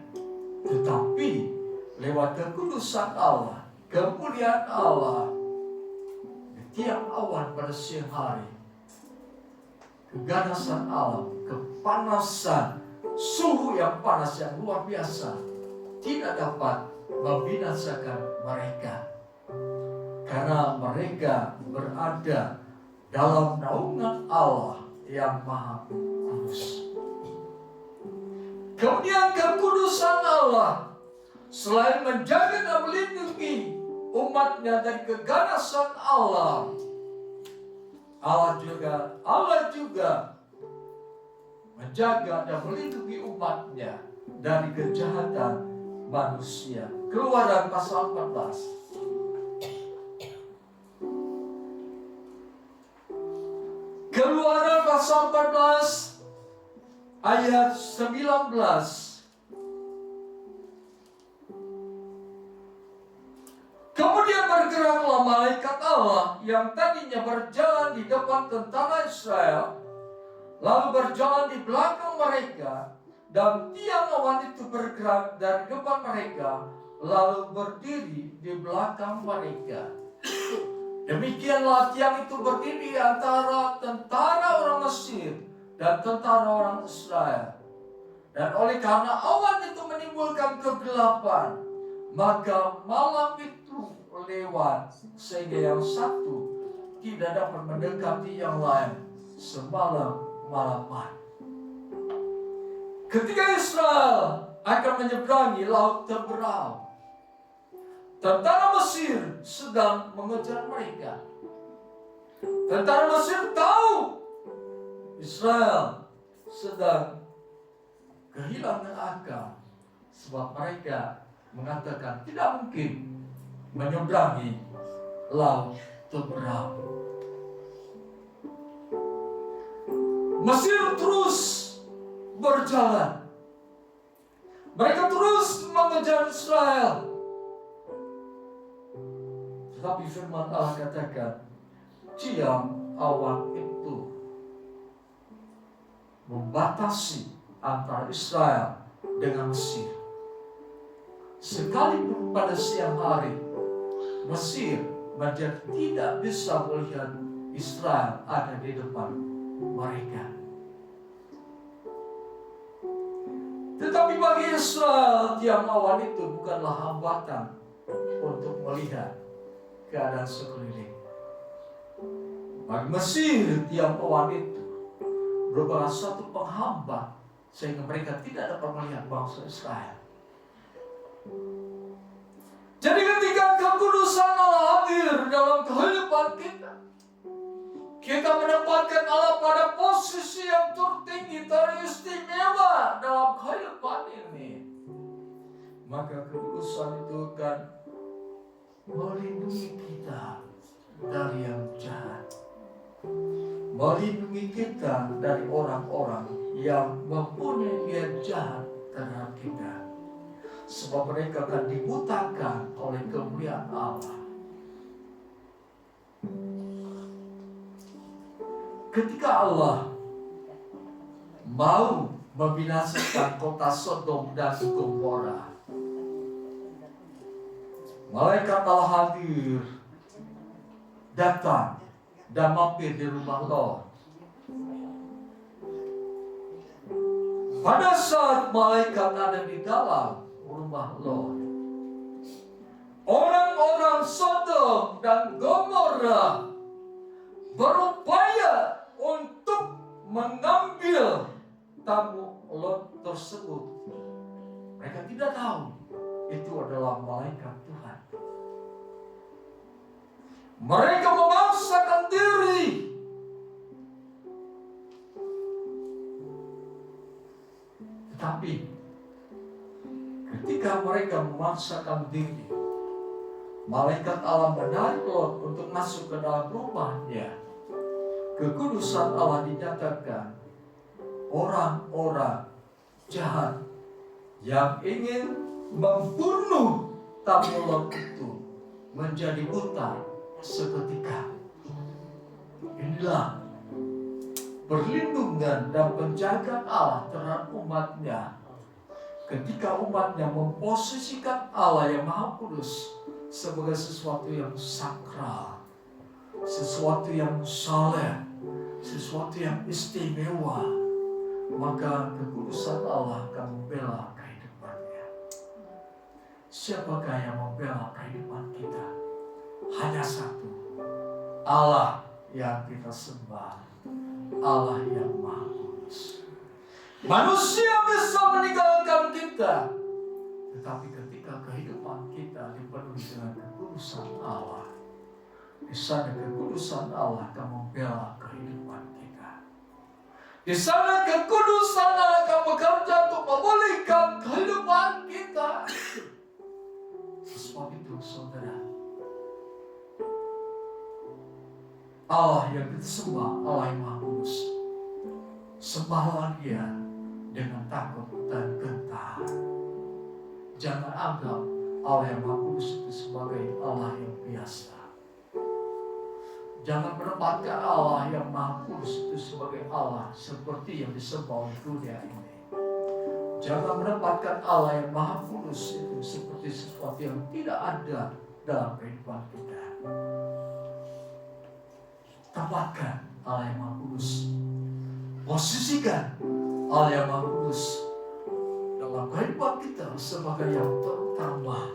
Tetapi lewat kekudusan Allah, kemuliaan Allah, tiang awan pada siang hari, keganasan alam, kepanasan, suhu yang panas yang luar biasa tidak dapat membinasakan mereka, karena mereka berada dalam naungan Allah yang Maha Kudus. Kemudian kekudusan Allah selain menjaga dan melindungi umatnya dari keganasan Allah, Allah juga menjaga dan melindungi umatnya dari kejahatan manusia. Keluaran pasal 14. Keluaran pasal 14 ayat 19. Kemudian bergeraklah malaikat Allah yang tadinya berjalan di depan tentara Israel, lalu berjalan di belakang mereka dan tiang awan itu bergerak dari depan mereka, lalu berdiri di belakang mereka. Demikianlah tiang itu berdiri antara tentara orang Mesir dan tentara orang Israel. Dan oleh karena awan itu menimbulkan kegelapan, maka malam itu lewat sehingga yang satu tidak dapat mendekati yang lain semalam-malaman. Ketika Israel akan menyeberangi laut terbelah, tentara Mesir sedang mengejar mereka. Tentara Mesir tahu Israel sedang kehilangan akal, sebab mereka mengatakan tidak mungkin menyeberangi laut terbelah. Mesir terus berjalan. Mereka terus mengejar Israel. Tetapi firman Allah katakan, tiang awan itu membatasi antara Israel dengan Mesir. Sekalipun pada siang hari Mesir menjadi tidak bisa melihat Israel ada di depan mereka. Tetapi bagi Israel, tiang awan itu bukanlah hambatan untuk melihat keadaan sekeliling. Bagi Mesir, tiang awan itu merupakan suatu penghambat sehingga mereka tidak dapat melihat bangsa Israel. Jadi ketika kekudusan Allah hadir dalam kehidupan kita, kita menempatkan Allah pada posisi yang tertinggi, teristimewa dalam kehidupan ini, maka kekudusan itu akan melindungi kita dari yang jahat, melindungi kita dari orang-orang yang mempunyai niat jahat terhadap kita, sebab mereka akan dibutakan oleh kemuliaan Allah. Ketika Allah mau membinasakan kota Sodom dan Gomora, malaikat Allah hadir, datang dan mampir di rumah Lot. Pada saat malaikat ada di dalam rumah Lot, orang-orang Sodom dan Gomora berupaya untuk mengambil tamu Lot tersebut. Mereka tidak tahu itu adalah malaikat Tuhan. Mereka memaksakan diri. Tetapi ketika mereka memaksakan diri, malaikat Allah menarik Lot untuk masuk ke dalam rumahnya. Kekudusan Allah dinyatakan. Orang-orang jahat yang ingin membunuh tamu Lot itu menjadi buta seketika. Inilah perlindungan dan penjagaan Allah terhadap umatnya. Ketika umatnya memposisikan Allah yang Maha Kudus sebagai sesuatu yang sakral, sesuatu yang saleh, sesuatu yang istimewa, maka kekudusan Allah akan membela kehidupannya. Siapakah yang membela kehidupan kita? Hanya satu, Allah yang kita sembah, Allah yang Maha Kudus. Manusia bisa meninggalkan kita, tetapi ketika kehidupan kita dipenuhi dengan kekudusan Allah, di sana kekudusan Allah akan membela kehidupan kita. Di sana kekudusan Allah akan bekerja untuk memulihkan kehidupan kita. Sebab itu saudara, Allah yang kita sembah, Allah yang Maha Kudus, sembahlah Dia dengan takut dan gentar. Jangan anggap Allah yang Maha Kudus itu sebagai Allah yang biasa. Jangan menempatkan Allah yang Maha Kudus itu sebagai Allah seperti yang disembah oleh dunia ini. Jangan menempatkan Allah yang Maha Kudus itu seperti sesuatu yang tidak ada dalam kehidupan kita. Tempatkan Allah yang Maha Kudus. Posisikan Allah yang Maha Kudus dalam kehidupan kita sebagai yang terutama,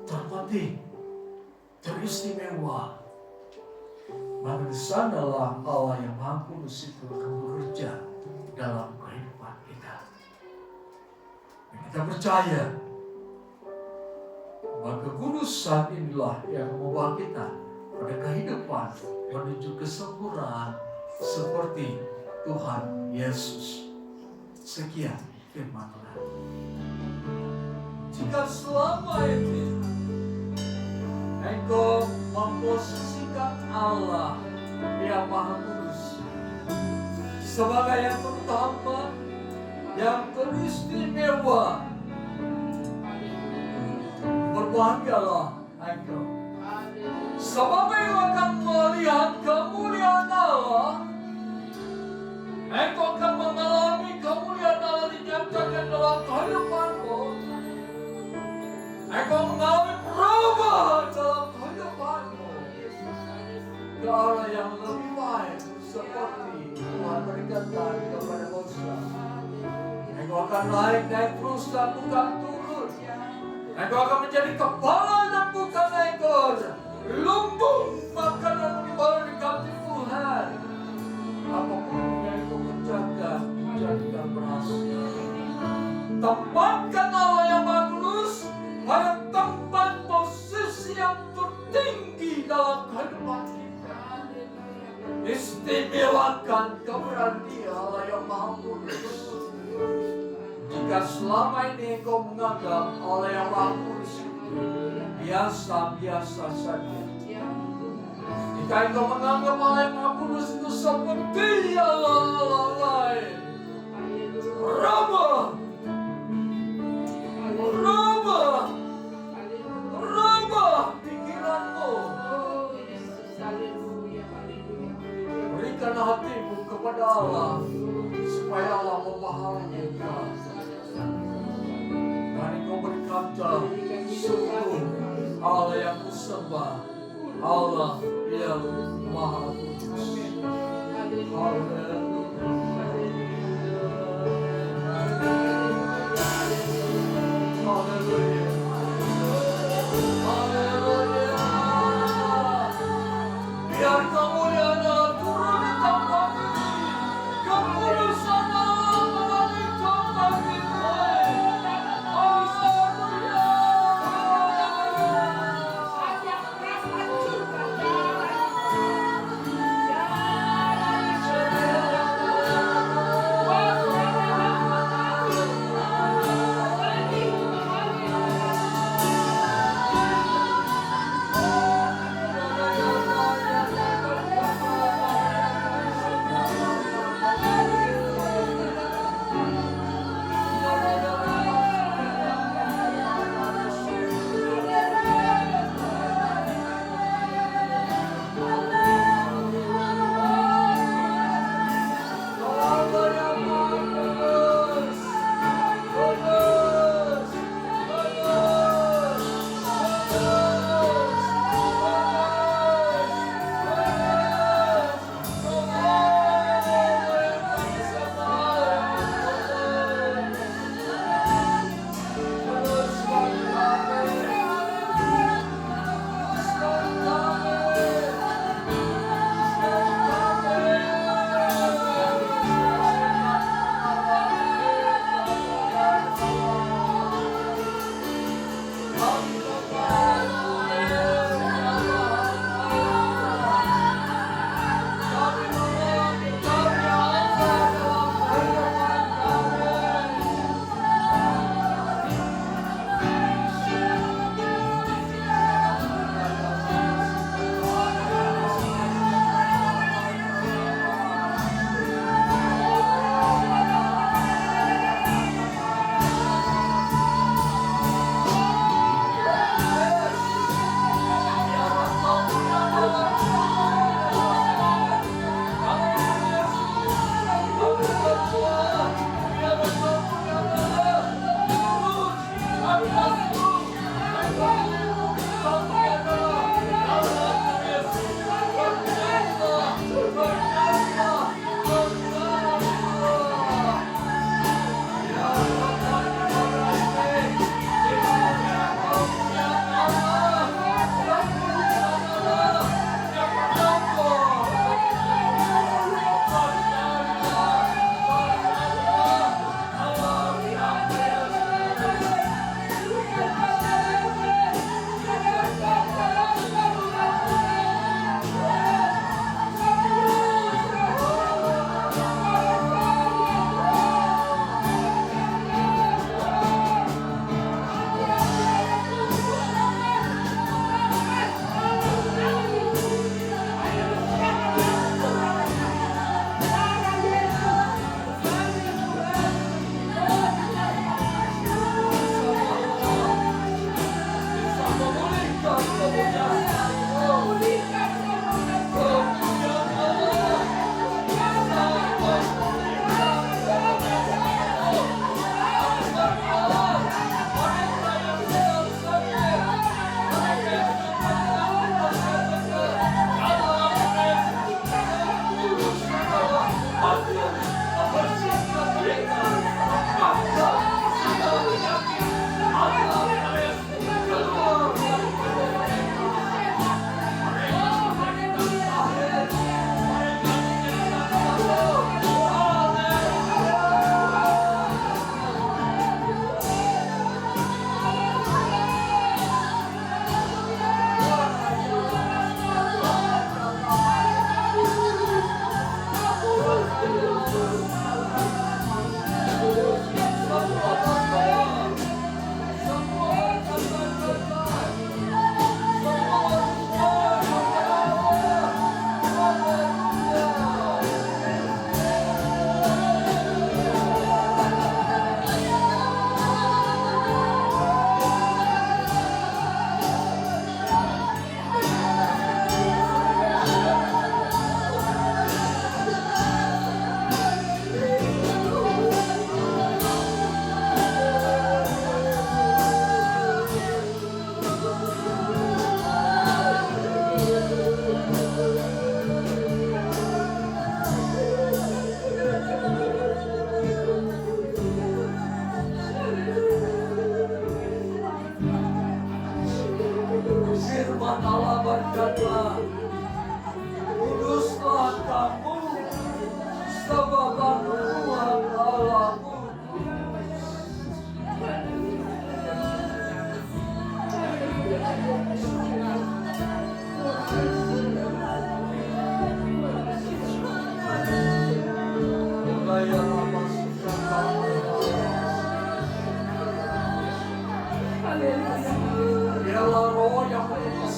terpenting, teristimewa. Maka di sanalah Allah yang Maha Kudus itu akan bekerja dalam kehidupan kita. Dan kita percaya bahwa kekudusan inilah yang membawa kita pada kehidupan menuju kesempurnaan seperti Tuhan Yesus. Sekian firman Tuhan. Jika selama ini engkau memposisikan Allah yang Maha Kudus sebagai yang pertama, yang teristimewa, berbahagialah engkau. Sebab engkau akan melihat kemuliaan Allah. Engkau akan mengalami kemuliaan Allah dinyatakan dalam kehidupanmu. Engkau mengalami perubahan dalam kehidupanmu ke arah yang lebih baik, seperti Tuhan berkata kepada Musa. Engkau akan naik terus dan bukan turun. Engkau akan menjadi kepala dan bukan ekor, lumbung makan dan menimba berkati Tuhan. Apapun yang engkau kerjakan, jadikan berhasil. Tempatkan Allah yang Maha Kudus pada tempat posisi yang tertinggi dalam kehidupan kita. Istimewakan keberadaan Allah yang Maha Kudus. Jika selama ini engkau menganggap Allah yang Maha Kudus itu biasa-biasa saja, jika engkau menganggap Allah yang Maha Kudus itu seperti Allah lain, rubah pikiranmu. Berikan hatimu kepada Allah supaya Allah memahami engkau. Dan engkau berkata, sungguh Allah yang kusembah, Allah yang Maha Kudus. Haleluya. Biar kemuliaan Allah turun di tempat ini. Kekudusan Allah melalui tempat ini. Haleluya.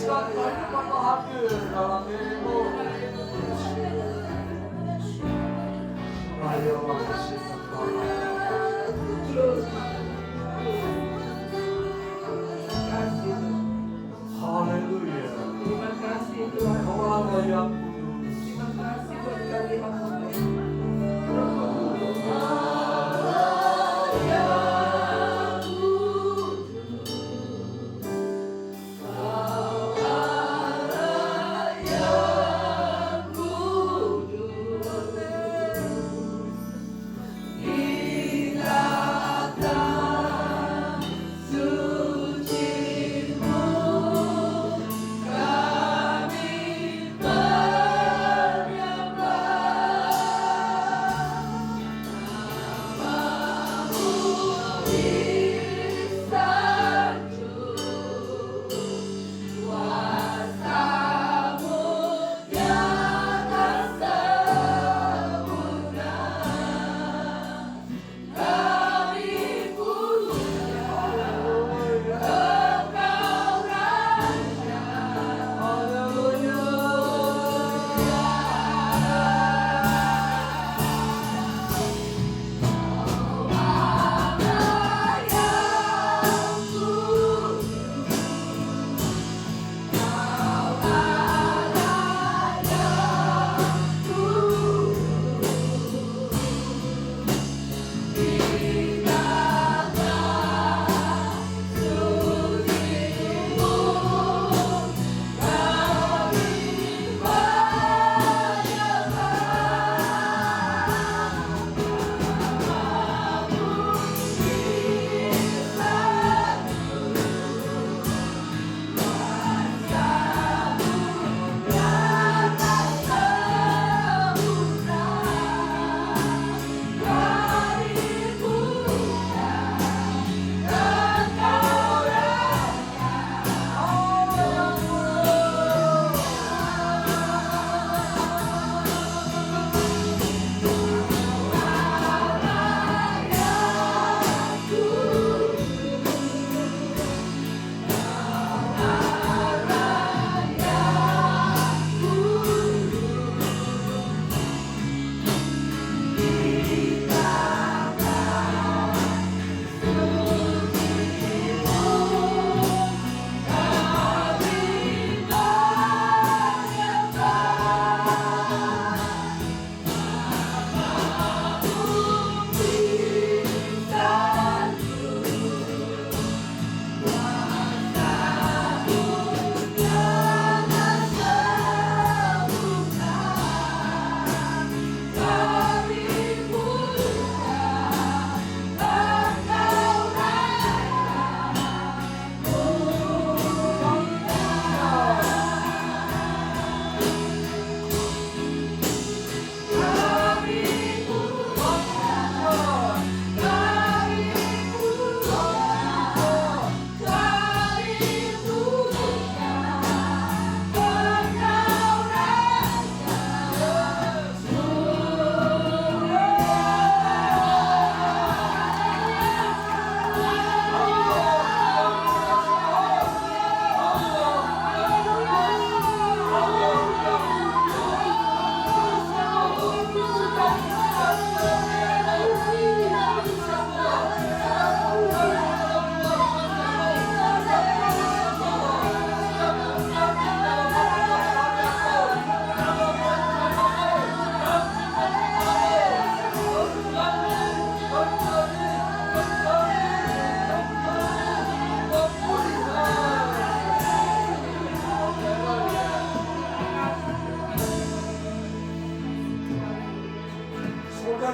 dan kehidupan hadir dalam dirimu. Ayo makasih Haleluya. Terima kasih Tuhan. Kau Allah yang kudus. Terima kasih buat kalimat Tuhan.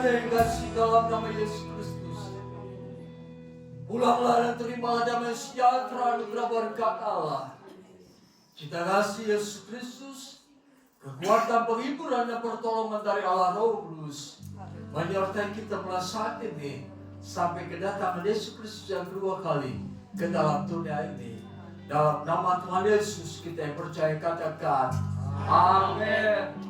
yang kasih dalam nama Yesus Kristus. Pulanglah dan terimalah damai sejahtera anugerah berkat Allah. Kita kasih Yesus Kristus, kekuatan penghiburan dan pertolongan dari Allah Roh Kudus menyertai kita mulai saat ini sampai kedatangan Yesus Kristus yang kedua kali ke dalam dunia ini. Dalam nama Tuhan Yesus kita yang percaya katakan, Amin.